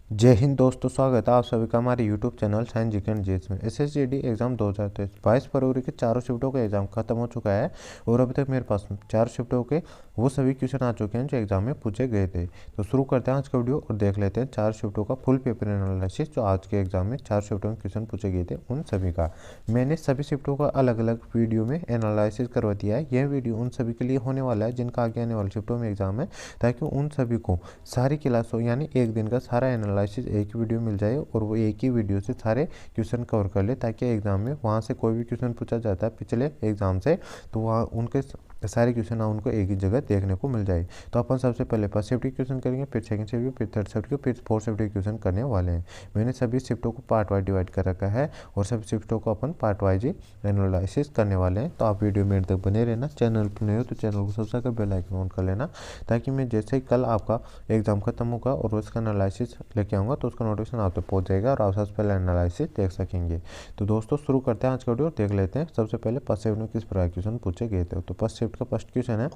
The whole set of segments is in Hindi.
जय हिंद दोस्तों, स्वागत है आप सभी का हमारे YouTube channel science G and जेस में। एसएसजीडी एग्जाम 2023 22 फरवरी के चारों शिफ्टों का एग्जाम खत्म हो चुका है और अभी तक मेरे पास चार शिफ्टों के वो सभी क्वेश्चन आ चुके हैं जो एग्जाम में पूछे गए थे। तो शुरू करते हैं आज का वीडियो और देख लेते हैं चार शिफ्टों का फुल पेपर एनालिसिस जो आज के एग्जाम में चार शिफ्टों में क्वेश्चन पूछे गए थे उन सभी का। मैंने सभी शिफ्टों का अलग अलग वीडियो में एनालिसिस करवा दिया है। यह वीडियो उन सभी के लिए होने वाला है जिनका आगे आने वाले शिफ्टों में एग्जाम है, ताकि उन सभी को सारी क्लासों यानी एक दिन का सारा एनालिसिस एक ही वीडियो मिल जाए और वो एक ही वीडियो से सारे क्वेश्चन कवर कर ले, ताकि एग्जाम में वहाँ से कोई भी क्वेश्चन पूछा जाता है पिछले एग्जाम से तो वहाँ उनके सारे क्वेश्चन उनको एक ही जगह देखने को मिल जाए। तो अपन सबसे पहले फर्स्ट शिफ्ट के क्वेश्चन करेंगे, फिर सेकंड शिफ्ट के, फिर थर्ड शिफ्ट के, फिर फोर्थ शिफ्ट के क्वेश्चन करने वाले हैं। मैंने सभी शिफ्टों को पार्ट वाइज डिवाइड कर रखा है और सभी शिफ्टों को अपन पार्ट वाइज ही एनालिसिस करने वाले हैं। तो आप वीडियो में तक बने रहना। चैनल पर नए हो तो चैनल को सब्सक्राइब कर बेल आइकन ऑन कर लेना, ताकि मैं जैसे ही कल आपका एग्जाम खत्म होगा और उसका एनालिसिस लेके आऊँगा तो उसका नोटिफिकेशन आप तक पहुँच जाएगा और आप सबसे पहले एनालिसिस देख सकेंगे। तो दोस्तों शुरू करते हैं आज का वीडियो, देख लेते हैं सबसे पहले फर्स्ट शिफ्ट में किस प्रकार क्वेश्चन पूछे गए थे। तो फर्स्ट शिफ्ट का फर्स्ट क्वेश्चन है,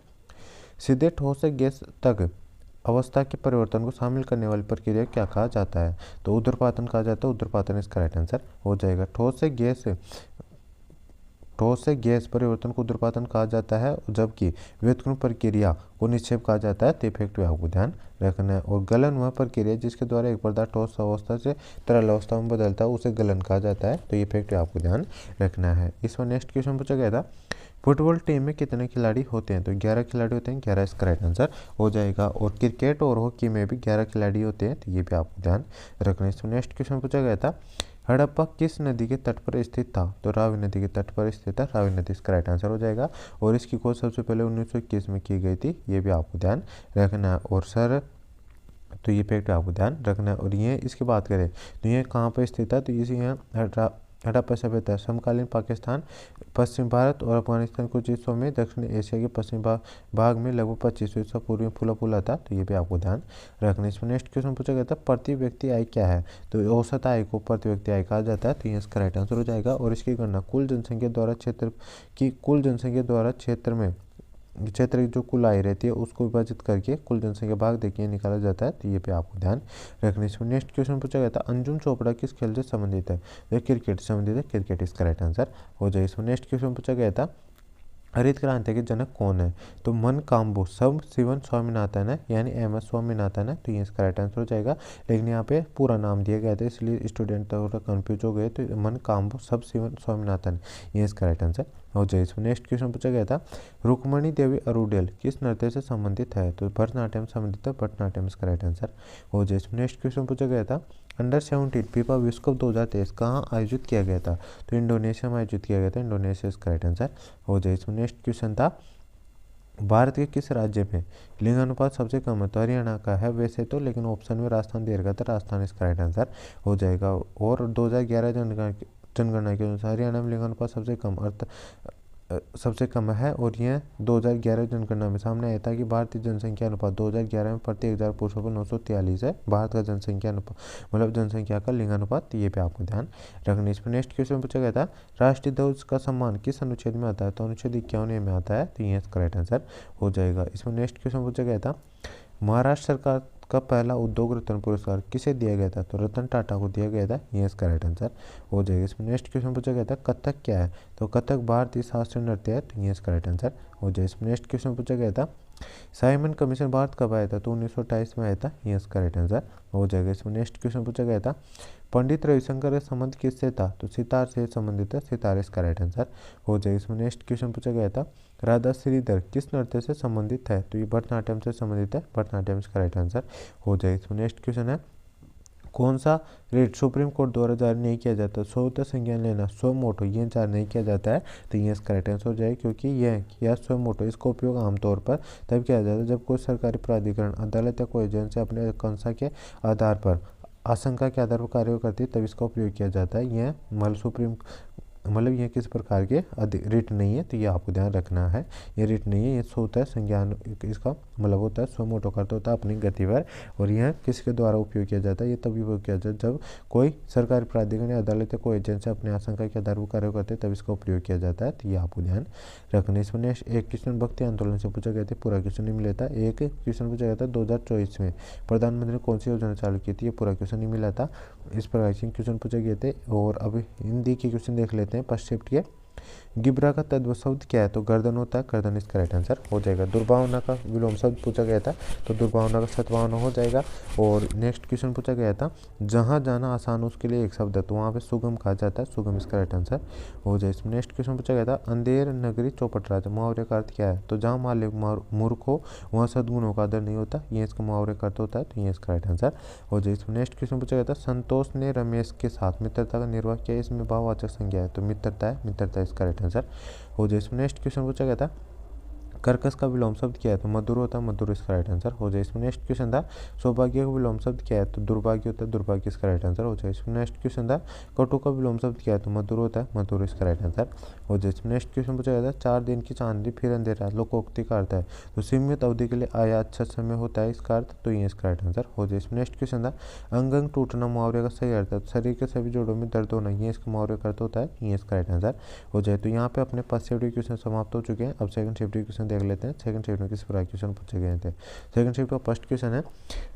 सीधे ठोस से गैस तक अवस्था के परिवर्तन को शामिल करने वाली प्रक्रिया क्या कहा जाता है। तो ऊर्ध्वपातन कहा जाता है। ऊर्ध्वपातन इसका राइट आंसर हो जाएगा। ठोस से गैस परिवर्तन को ऊर्ध्वपातन कहा जाता है, जबकि व्युत्क्रमण प्रक्रिया को निक्षेप कहा जाता है। तो इफेक्टिव आपको ध्यान रखना है। और गलन वह प्रक्रिया जिसके द्वारा एक पदार्थ ठोस अवस्था से तरल अवस्था में बदलता है उसे गलन कहा जाता है। तो इफेक्टिव आपको ध्यान रखना है। इस पर नेक्स्ट क्वेश्चन पूछा गया था, फुटबॉल टीम में कितने खिलाड़ी होते हैं। तो 11 खिलाड़ी होते हैं। 11 इसका राइट आंसर हो जाएगा। और क्रिकेट और हॉकी में भी 11 खिलाड़ी होते हैं। तो ये भी आपको ध्यान रखना है। इस पर नेक्स्ट क्वेश्चन पूछा गया था, हड़प्पा किस नदी के तट पर स्थित था। तो रावी नदी के तट पर स्थित था। रावी नदी इसका राइट आंसर हो जाएगा। और इसकी खोज सबसे पहले 1921 में की गई थी। ये भी आपको ध्यान रखना है। और सर तो ये फैक्ट आपको ध्यान रखना है। और ये इसकी बात करें तो ये कहाँ पर स्थित है। तो इसी यहाँ हड़प्पा सभ्यता समकालीन पाकिस्तान, पश्चिम भारत और अफगानिस्तान कुछ हिस्सों में, दक्षिण एशिया के पश्चिमी भाग में लगभग 2500 ईसा पूर्व में फूला फूला था। तो ये भी आपको ध्यान रखना है। इसमें नेक्स्ट क्वेश्चन पूछा गया था, प्रति व्यक्ति आय क्या है। तो औसत आय को प्रति व्यक्ति आय कहा जाता है। तो ये इसका राइट आंसर हो जाएगा। और इसकी गणना कुल जनसंख्या द्वारा क्षेत्र की जो कुल आय रहती है उसको विभाजित करके कुल जनसंख्या भाग देखिए निकाला जाता है। तो ये पे आपको ध्यान रखना है। इसमें नेक्स्ट क्वेश्चन पूछा गया था, अंजुम चोपड़ा किस खेल से संबंधित है। तो क्रिकेट से संबंधित है। क्रिकेट इसका राइट आंसर हो जाए। इसमें नेक्स्ट क्वेश्चन पूछा गया था, हरित क्रांति के जनक कौन है। तो मन काम्बो सब शिवन स्वामीनाथन है, यानी MS स्वामीनाथन है। तो ये इसका राइट आंसर हो जाएगा। लेकिन यहाँ पे पूरा नाम दिया गया था इसलिए स्टूडेंट थोड़ा कंफ्यूज हो गए। तो मन काम्बो सब शिवन स्वामीनाथन, ये इसका राइट आंसर हो जाए। इसमें नेक्स्ट क्वेश्चन पूछा गया था, रुक्मणी देवी अरुडेल किस नृत्य से संबंधित है। तो भरतनाट्यम संबंधित है। भरतनाट्यम इसका राइट आंसर हो जाए। इसमें नेक्स्ट क्वेश्चन पूछा गया था, अंडर-17 फीफा विश्व कप 2023 कहाँ आयोजित किया गया था। तो इंडोनेशिया में आयोजित किया गया था। इंडोनेशिया इसका राइट आंसर हो जाए। इसमें नेक्स्ट क्वेश्चन था, भारत के किस राज्य में लिंगानुपात सबसे कम है। तो हरियाणा का है वैसे तो, लेकिन ऑप्शन में राजस्थान दे रखा था। राजस्थान इसका राइट आंसर हो जाएगा। और 2011 जनगणना के अनुसार हरियाणा में लिंगानुपात सबसे कम है। और यह 2011 जनगणना में सामने आया था कि भारतीय जनसंख्या अनुपात 2011 में प्रति 1000 पुरुषों पर 943 है। भारत का जनसंख्या अनुपात मतलब जनसंख्या का लिंगानुपात, ये पे आपको ध्यान रखना है। इसमें नेक्स्ट क्वेश्चन पूछा गया था, राष्ट्रीय ध्वज का सम्मान किस अनुच्छेद में आता है। तो अनुच्छेद 51 में आता है। तो ये इसका राइट आंसर हो जाएगा। इसमें नेक्स्ट क्वेश्चन पूछा गया था, महाराष्ट्र सरकार का पहला उद्योग रत्न पुरस्कार किसे दिया गया था। तो रतन टाटा को दिया गया था। ये इसका राइट आंसर हो जाएगा। इसमें नेक्स्ट क्वेश्चन पूछा गया था, कथक क्या है। तो कथक भारतीय शास्त्रीय नृत्य है। तो ये इसका राइट आंसर हो जाए। इसमें नेक्स्ट क्वेश्चन पूछा गया था, साइमन कमीशन भारत कब आया था। तो 1928 में आया था। ये इसका राइट आंसर हो जाएगा। इसमें नेक्स्ट क्वेश्चन पूछा गया था, पंडित रविशंकर का संबंध किससे था। तो सितार से संबंधित है। सितार इसका राइट आंसर हो जाएगा। इसमें नेक्स्ट क्वेश्चन पूछा गया था, राधा श्रीधर किस नृत्य से संबंधित है। तो ये भरतनाट्यम से संबंधित है। भरतनाट्यम इसका राइट आंसर हो जाएगा। इसमें नेक्स्ट क्वेश्चन है, कौन सा रेट सुप्रीम कोर्ट द्वारा जारी नहीं किया जाता। स्वतः संज्ञान लेना सो मोटो ये जारी नहीं किया जाता है। तो ये इसका राइट आंसर हो जाएगा, क्योंकि यह या सो मोटो इसका उपयोग आमतौर पर तब किया जाता है जब कोई सरकारी प्राधिकरण, अदालत या कोई एजेंसी अपने आकांक्षा के आधार पर, आशंका के आधार पर कार्य करती है, तब इसका उपयोग किया जाता है। यह ये किस प्रकार के रिट नहीं है। तो ये आपको ध्यान रखना है। ये रिट नहीं है, ये स्वतः संज्ञान इसका मतलब होता है स्व मोटो का अर्थ होता है अपनी गति पर। और यह किसके द्वारा उपयोग किया जाता है, ये तभी उपयोग किया जाता है जब कोई सरकारी प्राधिकरण या अदालत या कोई एजेंसी अपने आशंका के आधार पर कार्य करते हैं, तब इसका उपयोग किया जाता है। तो ये आपको ध्यान रखना। इसमें नेक्स्ट एक क्वेश्चन भक्ति आंदोलन से पूछा गया था, पूरा क्वेश्चन नहीं मिला था। एक क्वेश्चन पूछा गया था 2024 में प्रधानमंत्री ने कौन सी योजना चालू की थी, ये पूरा क्वेश्चन नहीं मिला था। इस प्रकार के क्वेश्चन पूछे गए थे। और अब हिंदी के क्वेश्चन देख लेते हैं। फर्स्ट शिफ्ट के गिबरा का तद्भव शब्द क्या है, तो गर्दन होता है, गर्दन इसका राइट आंसर हो जाएगा। दुर्भावना का विलोम शब्द पूछा गया था, तो दुर्भावना का सद्भावना हो जाएगा। और नेक्स्ट क्वेश्चन पूछा गया था जहाँ जाना आसान उसके लिए एक शब्द है, तो वहाँ पे सुगम कहा जाता है, सुगम इसका राइट आंसर हो जाए। इसमें नेक्स्ट क्वेश्चन पूछा गया था अंधेर नगरी चौपट राजा, मुहावरे का अर्थ क्या है, तो जहाँ मालिक मूर्ख हो वहाँ सद्गुणों का आदर नहीं होता, ये इसका मुहावरे का अर्थ होता है, तो ये इसका राइट आंसर हो जाए। इसमें नेक्स्ट क्वेश्चन पूछा गया था संतोष ने रमेश के साथ मित्रता का निर्वाह किया, इसमें भाववाचक संज्ञा है, तो मित्रता है, मित्रता इसका राइट आंसर हो जाए। इसमें नेक्स्ट क्वेश्चन पूछा गया था कर्कश का विलोम शब्द क्या है, तो मधुर होता है, मधुर इसका राइट आंसर हो जाए। इसमें नेक्स्ट क्वेश्चन था सौभाग्य का विलोम शब्द क्या है, तो दुर्भाग्य होता है, दुर्भाग्य इसका राइट आंसर हो जाए। इसमें नेक्स्ट क्वेश्चन था कटु का विलोम शब्द क्या है, तो मधुर होता है, मधुर इसका राइट आंसर हो जाए। इसमें नेक्स्ट क्वेश्चन पूछा गया था 4 दिन की चांदनी फिर अंधेरा लोकोक्ति का अर्थ है, तो सीमित अवधि के लिए आया अच्छा समय होता है इसका अर्थ, तो ये इसका राइट आंसर हो जाए। इसमें नेक्स्ट क्वेश्चन था अंग अंग टूटना मुहावरे का सही अर्थ है, तो शरीर के सभी जोड़ों में दर्द होना, ये इसका मुहावरे का अर्थ होता है, ये इसका राइट आंसर हो जाए। तो यहाँ पे अपने फर्स्ट शिफ्ट के क्वेश्चन समाप्त हो चुके हैं। अब सेकंड शिफ्ट के क्वेश्चन देख लेते हैं। सेकंड शिफ्ट में किस प्रकार क्वेश्चन पूछे गए थे। सेकंड शिफ्ट का फर्स्ट क्वेश्चन है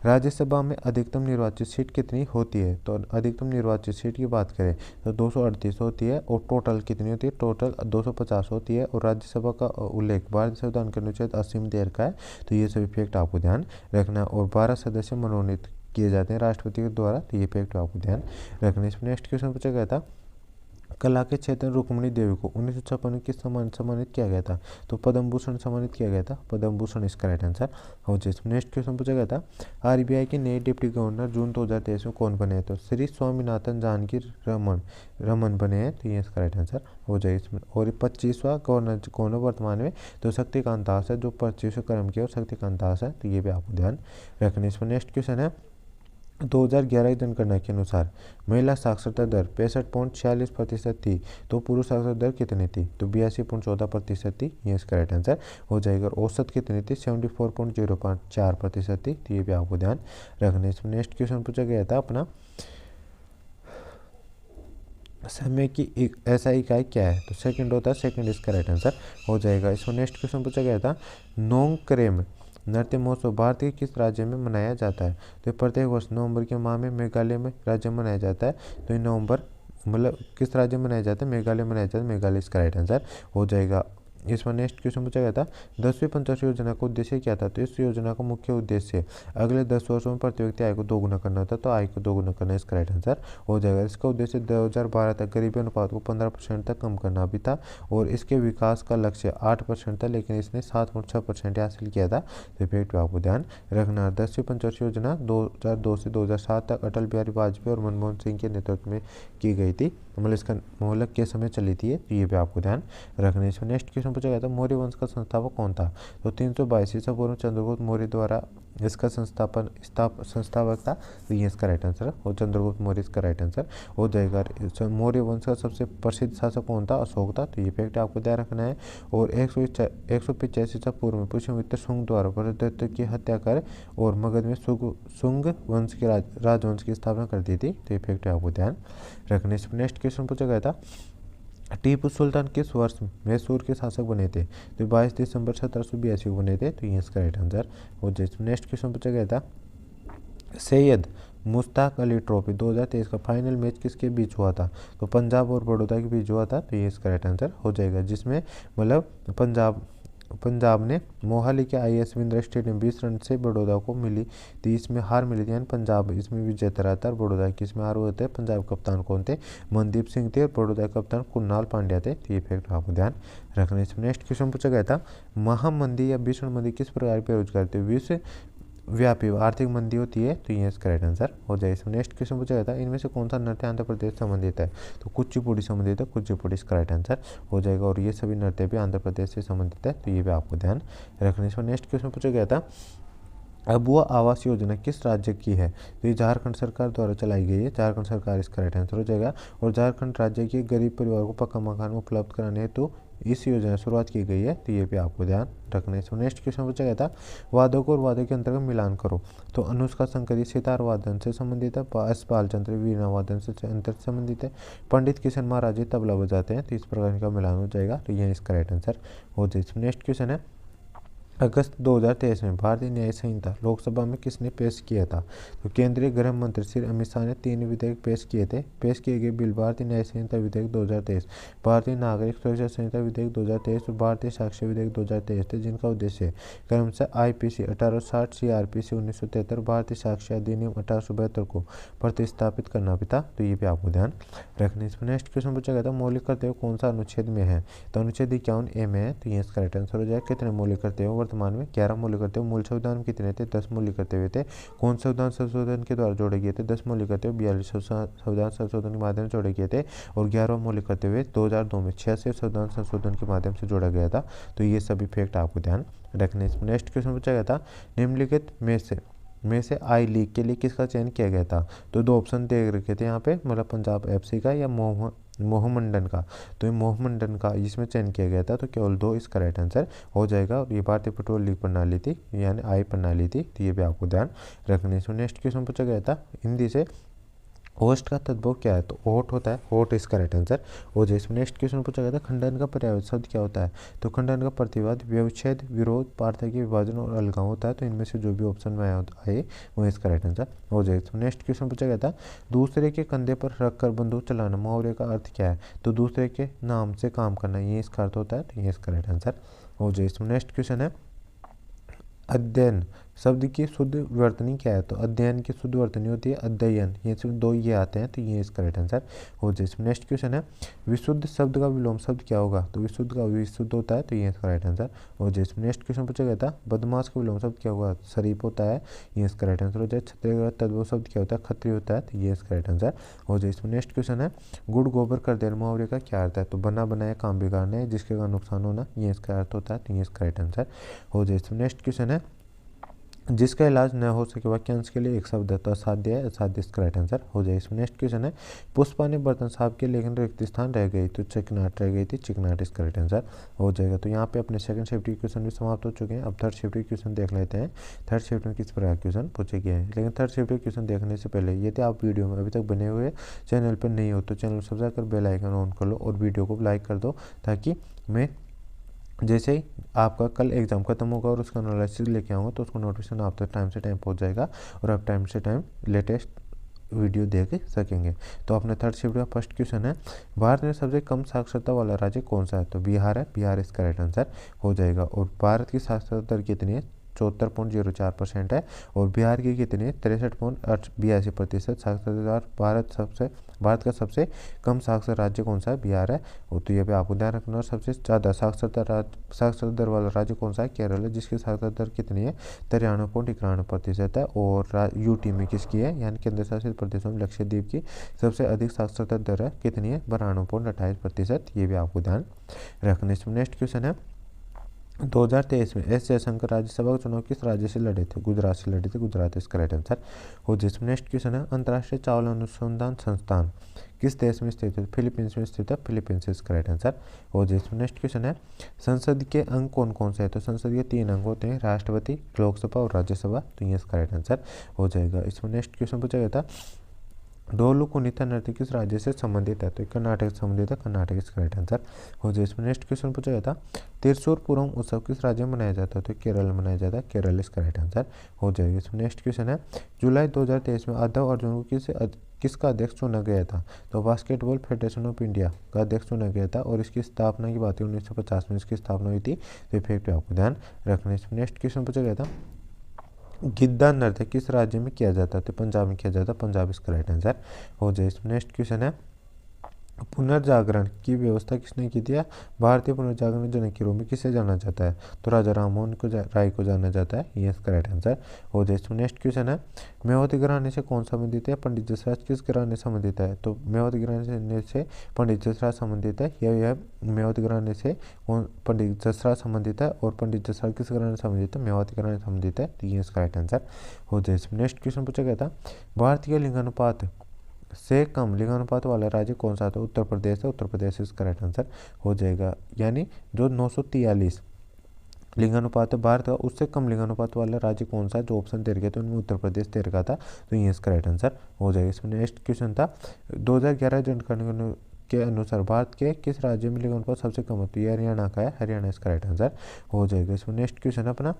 राज्यसभा में अधिकतम निर्वाचित सीट कितनी होती है, तो अधिकतम निर्वाचित सीट की बात करें तो 238 होती है। और टोटल कितनी होती है, टोटल 250 होती है। और राज्यसभा का उल्लेख भारतीय संविधान के अनुच्छेद 80 में दे रखा है, तो ये सभी फैक्ट आपको ध्यान रखना है। और 12 सदस्य मनोनीत किए जाते हैं राष्ट्रपति के द्वारा, तो ये फैक्ट आपको ध्यान रखना है। इसमें नेक्स्ट क्वेश्चन पूछा गया था कला के क्षेत्र में रुक्मिणी देवी को 1956 में किस सम्मानित किया गया था, तो पद्म भूषण सम्मानित किया गया था, पद्म भूषण इसका राइट आंसर हो जाए। नेक्स्ट क्वेश्चन पूछा गया था आरबीआई के नए डिप्टी गवर्नर जून 2023 में कौन बने हैं, तो श्री स्वामीनाथन जानकी रमन बने हैं, तो ये इसका राइट आंसर हो जाए। इसमें और 25वां गवर्नर कौन है वर्तमान में, तो शक्तिकांत दास है, जो 25वें क्रम के और शक्तिकांत दास है, तो ये भी आपको ध्यान रखना। इसमें नेक्स्ट क्वेश्चन है 2011 की जनगणना के अनुसार महिला साक्षरता दर 65.46% थी, तो पुरुष साक्षरता दर कितनी थी, तो 82.14% थी, ये इसका राइट आंसर हो जाएगा। और औसत कितनी थी 74.04% थी, तो ये भी आपको ध्यान रखना। इसमें नेक्स्ट क्वेश्चन पूछा गया था अपना समय की एक ऐसा इकाई क्या है, तो सेकंड होता है, सेकंड इसका राइट आंसर हो जाएगा। इसमें नेक्स्ट क्वेश्चन पूछा गया था नोंगक्रेम नृत्य महोत्सव भारत के किस राज्य में मनाया जाता है, तो प्रत्येक वर्ष नवंबर के माह में मेघालय में राज्य में मनाया जाता है, तो ये नवंबर मतलब किस राज्य में मनाया जाता है, मेघालय में मनाया जाता है, मेघालय इसका राइट आंसर हो जाएगा। इसमें नेक्स्ट क्वेश्चन पूछा गया था 10वीं पंचवर्षीय योजना का उद्देश्य क्या था, तो इस योजना का मुख्य उद्देश्य अगले 10 वर्षों में प्रति व्यक्ति आय को दोगुना करना था, तो आय को दोगुना करना इसका राइट आंसर हो जाएगा। इसका उद्देश्य 2012 तक गरीबी अनुपात को 15% तक कम करना भी था। और इसके विकास का लक्ष्य 8% था, लेकिन इसने 7.6% हासिल किया था, तो फैक्ट पे आपको ध्यान रखना। 10वीं पंचवर्षीय योजना 2002 से 2007 तक अटल बिहारी वाजपेयी और मनमोहन सिंह के नेतृत्व में की गई थी, मतलब इसका मोहलक के समय चली थी, तो ये भी आपको ध्यान रखना। इसमें नेक्स्ट क्वेश्चन पूछा गया था मौर्य वंश का संस्थापक कौन था, तो 322 ईसा पूर्व चंद्रगुप्त मौर्य द्वारा इसका संस्थापक था, तो ये इसका राइट आंसर और चंद्रगुप्त मौर्य इसका राइट आंसर हो जाएगा। मौर्य वंश का सबसे प्रसिद्ध शासक कौन था, अशोक था, तो ये फैक्ट आपको ध्यान रखना है। और 185 ईसा पूर्व में पुष्यमित्र शुंग द्वारा भरतदत्त की हत्या कर और मगध में शुंग वंश के राजवंश की स्थापना कर दी थी, तो ये फैक्ट आपको ध्यान रखने। नेक्स्ट क्वेश्चन पूछा गया था टीपू सुल्तान किस वर्ष मैसूर के शासक बने थे, तो 22 दिसंबर 1782 को बने थे, तो ये इसका राइट आंसर हो जाए। नेक्स्ट क्वेश्चन पूछा गया था सैयद मुश्ताक अली ट्रॉफी 2023 का फाइनल मैच किसके बीच हुआ था, तो पंजाब और बड़ौदा के बीच हुआ था, तो ये इसका राइट आंसर हो जाएगा। जिसमें मतलब पंजाब ने मोहाली के IAS बिंद्रा स्टेडियम 20 रन से बड़ौदा को मिली थी, इसमें हार मिली थी, यानी पंजाब इसमें विजेता रहा था। बड़ौदा की इसमें हार हुए थे। पंजाब कप्तान कौन थे, मनदीप सिंह थे, और बड़ौदा कप्तान कुणाल पांड्या थे, तो ये फैक्ट आपको ध्यान रखना। इसमें नेक्स्ट क्वेश्चन पूछा गया था महामंदी या भीषण मंदी किस प्रकार बेरोजगार थे, विश्व व्यापी आर्थिक मंदी होती है, तो ये इसका राइट आंसर हो जाए। इसमें नेक्स्ट क्वेश्चन पूछा गया था इनमें से कौन सा नृत्य आंध्र प्रदेश संबंधित है, तो कुचिपुड़ी संबंधित है, कुचिपुड़ी इसका राइट आंसर हो जाएगा। और ये सभी नृत्य भी आंध्र प्रदेश से संबंधित है, तो ये भी आपको ध्यान रखने। इसमें नेक्स्ट क्वेश्चन पूछा गया था अबुआ आवास योजना किस राज्य की है, तो ये झारखंड सरकार द्वारा चलाई गई है, झारखंड सरकार इसका राइट आंसर हो जाएगा। और झारखंड राज्य के गरीब परिवार को पक्का मकान उपलब्ध कराने हेतु इस योजना की शुरुआत की गई है, तो ये भी आपको ध्यान रखना है। इसमें नेक्स्ट क्वेश्चन पूछा गया था वादों को और वादों के अंतर्गत मिलान करो। तो अनुष्का शंकर सितार वादन से संबंधित है, एस बालचंद्र वीणा वादन से अंतर संबंधित है, पंडित किशन महाराज जी तबला बजाते हैं, तो इस प्रकार इनका मिलान हो जाएगा, तो ये इसका राइट आंसर हो जाए। नेक्स्ट क्वेश्चन है अगस्त 2023 में भारतीय न्याय संहिता लोकसभा में किसने पेश किया था। तो केंद्रीय गृह मंत्री श्री अमित शाह ने 3 विधेयक पेश किए थे। पेश किए गए बिल भारतीय न्याय संहिता विधेयक 2023, भारतीय नागरिक सुरक्षा संहिता विधेयक 2023 और भारतीय साक्ष्य विधेयक 2023 थे, जिनका उद्देश्य क्रमशः आईपीसी 1860, सीआरपीसी 1973, भारतीय साक्ष्य अधिनियम 1872 को प्रतिस्थापित करना भी था, तो ये भी आपको ध्यान रखने। इसमें नेक्स्ट क्वेश्चन पूछा गया था मौलिक कर्तव्य कौन सा अनुच्छेद में है। तो अनुच्छेद 51A में है, तो ये इसका राइट आंसर हो जाएगा। कितने मौलिक कर्तव्य वर्तमान में 11 मौलिक कर्तव्य। मूल संविधान में कितने थे 10 मौलिक कर्तव्य थे। कौन संविधान संशोधन के द्वारा जोड़े गए थे 10 मौलिक कर्तव्य 42 संविधान संशोधन के माध्यम से जोड़े गए थे, और 11 मौलिक कर्तव्य 2002 में 86 संविधान संशोधन के माध्यम से जोड़ा गया था, तो ये सभी फैक्ट आपको ध्यान रखने। नेक्स्ट क्वेश्चन पूछा गया था निम्नलिखित में से आई लीग के लिए किसका चयन किया गया था। तो 2 ऑप्शन दे रखे थे यहाँ पे, मतलब पंजाब एफसी का या मोहमंडन का। तो ये मोहमंडन का इसमें चयन किया गया था, तो केवल 2 इसका राइट आंसर हो जाएगा। और ये भारतीय पेट्रोल लीग प्रणाली थी, यानी आई प्रणाली थी, तो ये भी आपको ध्यान रखने। इसमें नेक्स्ट क्वेश्चन पूछा गया था हिंदी से होस्ट का तद्भव क्या है। तो होट होता है, होट इसका राइट आंसर हो जाए। इसमें नेक्स्ट क्वेश्चन पूछा गया था खंडन का पर्यायवाची शब्द क्या होता है। तो खंडन का प्रतिवाद, व्यवच्छेद, विरोध, पार्थक्य, विभाजन और अलगाव होता है, तो इनमें से जो भी ऑप्शन में आए वो इसका राइट आंसर हो जाए। तो नेक्स्ट क्वेश्चन पूछा गया था दूसरे के कंधे पर रखकर बंदूक चलाना मुहावरे का अर्थ क्या है। तो दूसरे के नाम से काम करना, ये इसका अर्थ होता है, तो ये इसका राइट आंसर हो जाए। इसमें नेक्स्ट क्वेश्चन है अध्ययन शब्द की शुद्ध वर्तनी क्या है। तो अध्ययन की शुद्ध वर्तनी होती है अध्ययन, ये सिर्फ 2 ये आते हैं, तो ये इसका राइट आंसर हो जाए। इसमें नेक्स्ट क्वेश्चन है विशुद्ध शब्द का विलोम शब्द क्या होगा। तो विशुद्ध का विशुद्ध होता है, तो ये इसका राइट आंसर हो जाए। इसमें नेक्स्ट क्वेश्चन पूछा गया था बदमाश का विलोम शब्द क्या होगा। शरीफ होता है, ये इसका राइट आंसर हो जाए। क्षत्रिय का तद्भव शब्द क्या होता है, खत्री होता है, तो ये इसका राइट आंसर हो जाए। इसमें नेक्स्ट क्वेश्चन है गुड़ गोबर कर देना मुहावरे का क्या अर्थ है। तो बना बनाया काम बिगाड़ना है, जिसके कारण नुकसान होना, ये इसका अर्थ होता है, तो ये इसका राइट आंसर हो जाए। इसमें नेक्स्ट क्वेश्चन है जिसका इलाज न हो सके वाक्यांश के लिए एक शब्द है। तो असाध्य है, असाध्य इसका राइट आंसर हो जाए। इसमें नेक्स्ट क्वेश्चन है पुष्पा ने बर्तन साहब के लेखन रिक्त स्थान रह गई, तो चिकनाट रह गई थी, चिकनाट इसका राइट आंसर हो जाएगा। तो यहाँ पे अपने सेकंड शिफ्ट के क्वेश्चन भी समाप्त हो चुके हैं। अब थर्ड शिफ्ट के क्वेश्चन देख लेते हैं, थर्ड शिफ्ट में किस प्रकार क्वेश्चन पूछे गए हैं। लेकिन थर्ड शिफ्ट के क्वेश्चन देखने से पहले यदि आप वीडियो में अभी तक बने हुए चैनल पर नहीं हो तो चैनल को सब्सक्राइब कर बेल आइकन ऑन कर लो और वीडियो को लाइक कर दो, ताकि मैं जैसे ही आपका कल एग्ज़ाम खत्म होगा और उसका एनालिसिस लेके आऊँगा तो उसका नोटिफिकेशन आप तक टाइम से टाइम पहुँच जाएगा और आप टाइम से टाइम लेटेस्ट वीडियो देख सकेंगे। तो अपने थर्ड शिफ्ट का फर्स्ट क्वेश्चन है भारत में सबसे कम साक्षरता वाला राज्य कौन सा है। तो बिहार है, बिहार इसका राइट आंसर हो जाएगा। और भारत की साक्षरता दर कितनी है 74.04% है, और बिहार की कितनी है 63.82% साक्षरता। भारत का सबसे कम साक्षर राज्य कौन सा है, बिहार है। और तो ये भी आपको ध्यान रखना। और सबसे ज़्यादा साक्षरता दर वाला राज्य कौन सा है, केरल है, जिसकी साक्षरता दर कितनी है 93.91% है। और यूटी में किसकी है, यानी केंद्र शासित प्रदेशों में लक्षद्वीप की सबसे अधिक साक्षरता दर है, कितनी है 92.28%। ये भी आपको ध्यान रखना। इसमें नेक्स्ट क्वेश्चन है 2023 में एस जयशंकर राज्यसभा का चुनाव किस राज्य से लड़े थे। गुजरात से लड़े थे, गुजरात इसका राइट आंसर हो। जिसमें नेक्स्ट क्वेश्चन है अंतर्राष्ट्रीय चावल अनुसंधान संस्थान किस देश में स्थित है। फिलीपींस में स्थित है, फिलीपींस इसका राइट आंसर हो। जिसमें नेक्स्ट क्वेश्चन है संसद के अंग कौन कौन से है। तो संसद के 3 अंग होते हैं, राष्ट्रपति, लोकसभा और राज्यसभा, तो ये इसका राइट आंसर हो जाएगा। इसमें नेक्स्ट क्वेश्चन पूछा गया था डोलू कुनीता नृत्य किस राज्य से संबंधित है। तो कर्नाटक से संबंधित है, कर्नाटक इसका राइट आंसर हो जाए। इसमें नेक्स्ट क्वेश्चन पूछा गया था तिरसूर पूरम उत्सव किस राज्य में मनाया जाता है। तो केरल में मनाया जाता है, केरल इसका राइट आंसर हो जाएगा। इसमें नेक्स्ट क्वेश्चन है जुलाई 2023 में अदब अर्जुन को किसका अध्यक्ष चुना गया था। तो बास्केटबॉल फेडरेशन ऑफ इंडिया का अध्यक्ष चुना गया था, और इसकी स्थापना की बात 1950 में इसकी स्थापना हुई थी। तो फैक्ट आपको ध्यान रखना। इसमें नेक्स्ट क्वेश्चन पूछा गया था गिद्दा नृत्य किस राज्य में किया जाता है। तो पंजाब में किया जाता है, पंजाब इसका राइट आंसर हो जाए। इसमें नेक्स्ट क्वेश्चन है पुनर्जागरण की व्यवस्था किसने की थी। भारतीय पुनर्जागरण जनक के रूप में किसे जाना जाता है। तो राजा राममोहन राय को जाना जाता है, ये इसका राइट आंसर हो जाए। इसमें नेक्स्ट क्वेश्चन है मेवाती घराने से कौन संबंधित है, पंडित जसराज किस घराने से संबंधित है। तो मेवाती घराने से पंडित जसराज संबंधित है, यह मेवाती घराने से पंडित जसराज संबंधित है, और पंडित जसराज किस घराने संबंधित है, मेवाती घराने संबंधित है, तो ये इसका राइट आंसर हो जाए। इसमें नेक्स्ट क्वेश्चन पूछा गया था भारतीय लिंगानुपात से कम लिंगानुपात वाला राज्य कौन सा था? उत्तर प्रदेश है, उत्तर प्रदेश इसका राइट आंसर हो जाएगा। यानी जो 943 लिंगानुपात है भारत का, उससे कम लिंगानुपात वाला राज्य कौन सा है? जो ऑप्शन दे रखे थे उनमें उत्तर प्रदेश दे रखा था, तो ये इसका राइट आंसर हो जाएगा। इसमें नेक्स्ट क्वेश्चन था 2011 जनगणना के अनुसार भारत के किस राज्य में लिंगानुपात सबसे कम है? तो ये हरियाणा का है, हरियाणा इसका राइट आंसर हो जाएगा। इसमें नेक्स्ट क्वेश्चन अपना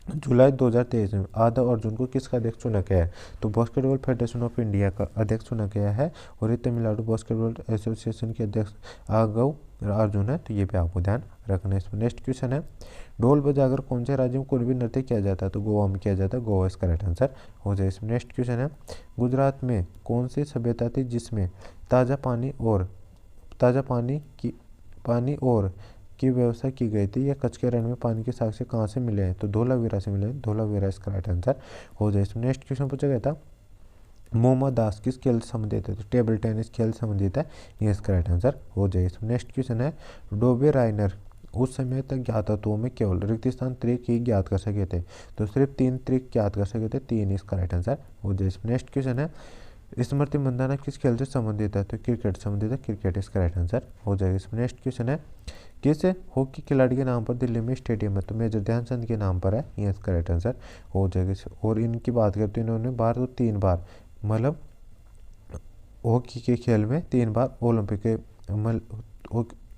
जुलाई 2023 में आधा अर्जुन को किसका अध्यक्ष चुना गया है? तो बास्केटबॉल फेडरेशन ऑफ इंडिया का अध्यक्ष चुना गया है, और ये तमिलनाडु बास्केटबॉल एसोसिएशन के अध्यक्ष आगव अर्जुन है, तो ये भी आपको ध्यान रखना है। इसमें नेक्स्ट क्वेश्चन है ढोल बजाकर कौन से राज्य में कुणबी नृत्य किया जाता है? तो गोवा में किया जाता है, गोवा इसका राइट आंसर हो जाए। इसमें नेक्स्ट क्वेश्चन है गुजरात में कौन सी सभ्यता थी जिसमें ताज़ा पानी और की व्यवस्था की गई थी? या कच्छ के रण में पानी के साक्ष्य कहाँ से मिले हैं? तो धोलावीरा से मिले हैं, धोलावीरा इसका राइट आंसर हो जाए। इसमें नेक्स्ट क्वेश्चन पूछा गया था मोहम्मद दास किस खेल से संबंधित है? तो टेबल टेनिस खेल से संबंधित है, ये इसका राइट आंसर हो जाए। इसमें नेक्स्ट क्वेश्चन है डोबे राइनर उस समय तक ज्ञात तत्वों में केवल रेगिस्तान त्रिक ही ज्ञात कर सके थे, तो सिर्फ 3 त्रिक ज्ञात कर सके थे, 3 इसका राइट आंसर हो जाए। इसमें नेक्स्ट क्वेश्चन है स्मृति मंदाना किस खेल से संबंधित है? तो क्रिकेट संबंधित है, क्रिकेट इसका राइट आंसर हो जाएगा। इसमें नेक्स्ट क्वेश्चन है किस हॉकी खिलाड़ी के नाम पर दिल्ली में स्टेडियम है? तो मेजर ध्यानचंद के नाम पर है, ये इसका राइट आंसर हो जाएगा। और इनकी बात करते हैं इन्होंने भारत को 3 बार मतलब हॉकी के खेल में 3 बार ओलंपिक के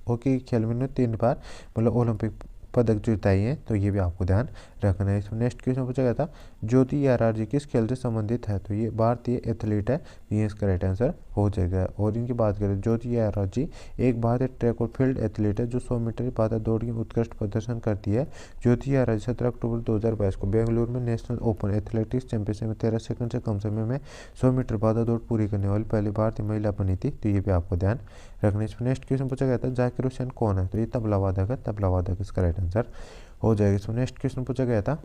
हॉकी खेल में 3 बार मतलब ओलंपिक पदक जिताई हैं, तो ये भी आपको ध्यान रखना है। इसमें नेक्स्ट क्वेश्चन पूछा गया था ज्योति यारार जी किस खेल से संबंधित है? तो ये भारतीय एथलीट है, ये इसका राइट आंसर हो जाएगा। और इनकी बात करें ज्योति यारार जी एक भारतीय ट्रैक और फील्ड एथलीट है जो 100 मीटर बाधा दौड़ की उत्कृष्ट प्रदर्शन करती है। ज्योति यारार 17 अक्टूबर 2022 को बेंगलुरु में नेशनल ओपन एथलेटिक्स चैंपियनशिप में 13 सेकंड से कम समय में 100 मीटर बाधा दौड़ पूरी करने वाली पहली भारतीय महिला बनी थी, तो ये भी आपको ध्यान रखना है। इसमें नेक्स्ट क्वेश्चन पूछा गया था जाकिर हुसैन कौन है? तो ये तबला वादक है, तबला वादक इसका राइट आंसर हो जाएगा। इसमें नेक्स्ट क्वेश्चन पूछा गया था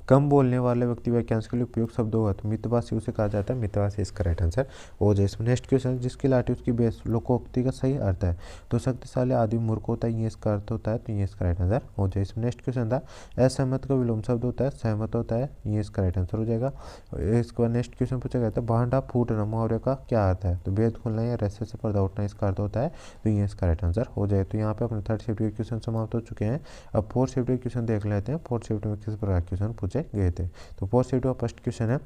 कम बोलने वाले व्यक्ति वाक्यांश के लिए उपयोग शब्द होगा? तो मितभाषी उसे कहा जाता है, मितभाषी इसका राइट आंसर हो जाए। इसमें नेक्स्ट क्वेश्चन जिसकी लाठी उसकी बेस लोकोक्ति का सही अर्थ है? तो शक्तिशाली आदि मूर्ख होता है, ये इसका अर्थ होता है, तो ये इसका राइट आंसर हो जाए। इसमें नेक्स्ट क्वेश्चन था असहमत का विलोम शब्द होता है, सहमत होता है, ये इसका राइट आंसर हो जाएगा। इसके बाद नेक्स्ट क्वेश्चन पूछा गया था भांडा फूटना मुहावरे का क्या अर्थ है? तो भेद खुलना या रहस्य से पर्दा उठना इसका अर्थ होता है, तो ये इसका राइट आंसर हो जाए। तो यहाँ पे अपने 3rd शिफ्ट के क्वेश्चन समाप्त हो चुके हैं। अब 4th शिफ्ट के क्वेश्चन देख लेते हैं, 4th शिफ्ट में किस प्रकार क्वेश्चन पूछे गए थे। तो 4th शिफ्ट का फर्स्ट क्वेश्चन है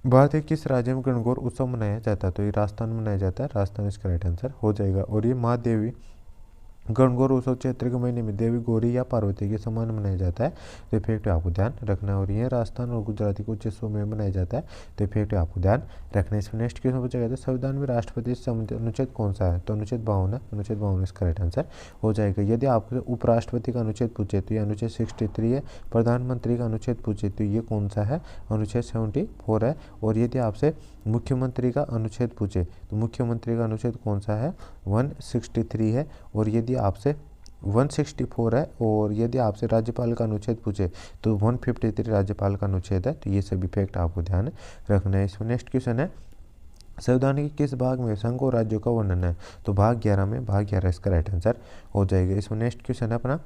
भारत के किस राज्य में गणगौर उत्सव मनाया जाता है? तो ये राजस्थान में मनाया जाता है, राजस्थान इसका राइट आंसर हो जाएगा। और ये माँ देवी गणगौर उत्सव चैत्र के महीने में देवी गौरी या पार्वती के समान मनाया जाता है, तो इफेक्ट आपको ध्यान रखना है। और ये राजस्थान और गुजराती कुछ हिस्सों में मनाया जाता है, तो इफेक्ट आपको ध्यान रखना है। इसमें नेक्स्ट क्वेश्चन पूछा गया था संविधान में राष्ट्रपति से संबंधित अनुच्छेद कौन सा है? तो अनुच्छेद 52 है, अनुच्छेद 52 इसका राइट आंसर हो जाएगा। यदि आपसे उपराष्ट्रपति का अनुच्छेद पूछे तो ये अनुच्छेद 63 है, प्रधानमंत्री का अनुच्छेद पूछे तो ये कौन सा है? अनुच्छेद 74 है। और यदि आपसे मुख्यमंत्री का अनुच्छेद पूछे तो मुख्यमंत्री का अनुच्छेद कौन सा है? 163 है। और यदि आपसे 164 है। और यदि आपसे राज्यपाल का अनुच्छेद पूछे तो 153 राज्यपाल का अनुच्छेद है, तो ये सभी फैक्ट आपको ध्यान रखना है। इसमें नेक्स्ट क्वेश्चन है संविधान के किस भाग में संघ और राज्यों का वर्णन है? तो भाग 11 में, भाग 11 इसका राइट आंसर हो जाएगा। इसमें नेक्स्ट क्वेश्चन है अपना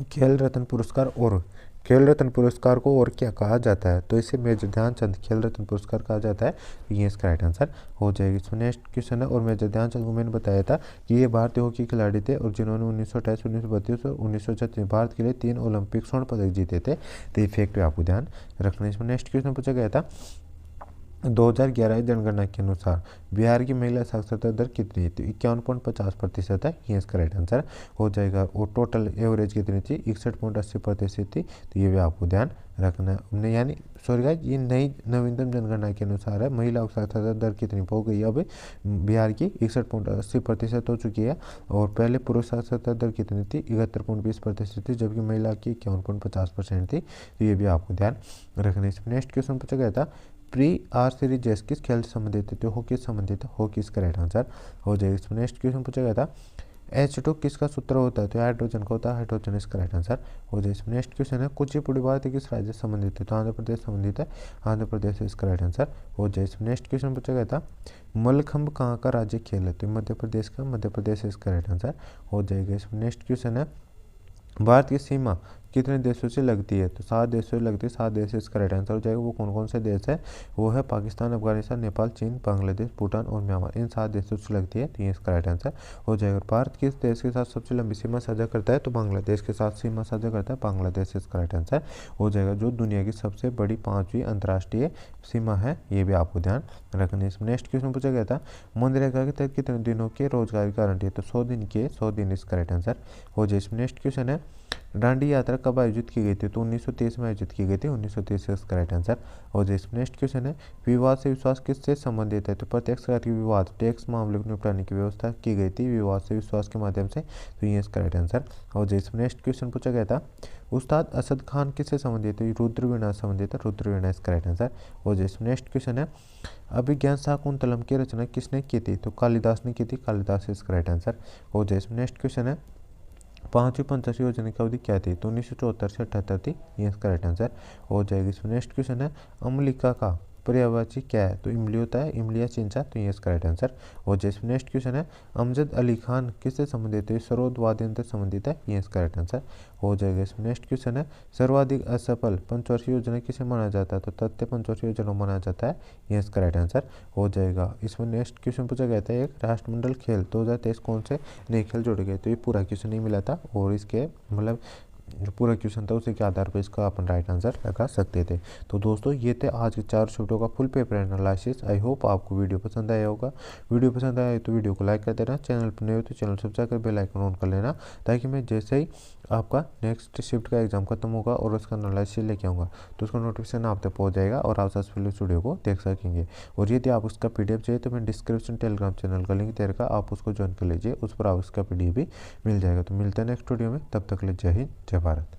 खेल रत्न पुरस्कार, और खेल रत्न पुरस्कार को और क्या कहा जाता है? तो इसे मेजर ध्यानचंद खेल रत्न पुरस्कार कहा जाता है, तो ये इसका राइट आंसर हो जाएगा। इसमें नेक्स्ट क्वेश्चन है और मेजर ध्यानचंद को मैंने बताया था कि ये भारतीय हॉकी खिलाड़ी थे और जिन्होंने 1928, 1932 और 1936 भारत के लिए 3 ओलंपिक स्वर्ण पदक जीते थे, तो ये फैक्ट आपको ध्यान रखना है। इसमें नेक्स्ट क्वेश्चन पूछा गया था 2011 जनगणना के अनुसार बिहार की महिला साक्षरता दर कितनी है? तो 51.50% है, ये इसका राइट आंसर हो जाएगा। और टोटल एवरेज कितनी थी? 61.80% थी, तो ये भी आपको ध्यान रखना है। यानी सॉरी गाइस, ये नई नवीनतम जनगणना के अनुसार है महिला साक्षरता दर कितनी हो गई अब बिहार की 61.80% हो चुकी है। और पहले पुरुष साक्षरता दर कितनी थी? 71.20% थी, जबकि महिला की 51.50% थी, तो ये भी आपको ध्यान रखना है। नेक्स्ट क्वेश्चन पूछा गया था प्री आर सीरीज किस खेल से संबंधित है? तो हॉकी से संबंधित है, हॉकी इसका राइट आंसर हो जाएगा। इसमें नेक्स्ट क्वेश्चन पूछा गया था H2 किसका सूत्र होता है? तो हाइड्रोजन का होता है, हाइड्रोजन इसका राइट आंसर हो जाए। इसमें नेक्स्ट क्वेश्चन है कुचिपुड़ी भारत किस राज्य से संबंधित है? तो आंध्र प्रदेश संबंधित है, आंध्र प्रदेश इसका राइट आंसर हो जाए। इसमें नेक्स्ट क्वेश्चन पूछा गया था मलखंभ कहाँ का राज्य खेल है? तो मध्य प्रदेश का, मध्य प्रदेश इसका राइट आंसर हो जाएगा। इसमें नेक्स्ट क्वेश्चन है भारत की सीमा कितने देशों से लगती है, तो 7 देशों से लगती है, 7 देश इसका राइट आंसर हो जाएगा। वो कौन कौन से देश है, वो है पाकिस्तान, अफगानिस्तान, नेपाल, चीन, बांग्लादेश, भूटान और म्यांमार, इन 7 देशों से लगती है, तो ये इसका राइट आंसर हो जाएगा। भारत किस देश के साथ सबसे लंबी सीमा साझा करता है, तो बांग्लादेश के साथ सीमा साझा करता है, बांग्लादेश इसका राइट आंसर हो जाएगा। जो दुनिया की सबसे बड़ी 5वीं अंतर्राष्ट्रीय सीमा है, ये भी आपको ध्यान रखना है। इसमें नेक्स्ट क्वेश्चन पूछा गया था, मनरेगा के तहत कितने दिनों के रोजगार की गारंटी है, तो 100 दिन के 100 दिन इसका राइट आंसर हो जाए। इसमें नेक्स्ट क्वेश्चन है, दांडी यात्रा कब आयोजित की गई थी, तो 1923 में आयोजित की गई थी, 1923 इसका राइट आंसर हो जाए। इसमें नेक्स्ट क्वेश्चन है, विवाद से विश्वास किससे संबंधित है, तो प्रत्यक्ष कर के विवाद टैक्स मामले को निपटाने की व्यवस्था की गई थी विवाद से विश्वास के माध्यम से, तो ये इसका राइट आंसर हो जाए। इसमें नेक्स्ट क्वेश्चन पूछा गया था, उस्ताद असद खान किससे संबंधित है, रुद्रवीणा संबंधित है, रुद्रवीणा इसका राइट आंसर हो जाए। इसमें नेक्स्ट क्वेश्चन है, अभिज्ञान शाकुंतलम की रचना किसने की थी, तो कालिदास ने की थी, कालिदास इसका राइट आंसर हो जाए। इसमें नेक्स्ट क्वेश्चन है, 5वीं पंचवर्षीय योजना की अवधि क्या थी, तो 1974 से 78 थी, ये इसका राइट आंसर हो जाएगी। इसमें नेक्स्ट क्वेश्चन है, अम्लिका का पर्यायवाची क्या है, तो इमली होता है, इमलिया चिंचा, तो ये इसका राइट आंसर हो जाए। इसमें नेक्स्ट क्वेश्चन है, अमजद अली खान किससे संबंधित है, सरोद वाद्ययंत्र से संबंधित है, ये इसका राइट आंसर हो जाएगा। इसमें नेक्स्ट क्वेश्चन है, सर्वाधिक असफल पंचवर्षीय योजना किसे माना जाता है, तो तथ्य पंचवर्षीय योजना माना जाता है, ये इसका राइट आंसर हो जाएगा। इसमें नेक्स्ट क्वेश्चन पूछा गया था, एक राष्ट्रमंडल खेल 2023 कौन से नए खेल जोड़े गए, तो ये पूरा क्वेश्चन नहीं मिला था, और इसके मतलब जो पूरा क्वेश्चन था उसी के आधार पर इसका अपन राइट आंसर लगा सकते थे। तो दोस्तों ये थे आज के 4 शिफ्टों का full paper analysis. I hope आपको वीडियो पसंद आया होगा। वीडियो पसंद आया तो वीडियो को लाइक कर देना, चैनल पर नए हो तो चैनल सब्सक्राइब कर बेल आइकन ऑन कर लेना, ताकि मैं जैसे ही आपका नेक्स्ट शिफ्ट का एग्जाम खत्म होगा और उसका एनालिसिस लेके आऊँगा तो उसका नोटिफिकेशन आप तक पहुँच जाएगा और आप सबसे पहले उस वीडियो को देख सकेंगे। और यदि आप उसका PDF चाहिए तो मैं डिस्क्रिप्शन टेलीग्राम चैनल का लिंक दे रखा, आप उसको ज्वाइन कर लीजिए, उस पर आप उसका PDF भी मिल जाएगा। तो मिलते हैं नेक्स्ट वीडियो में, तब तक के लिए जय हिंद, जय भारत।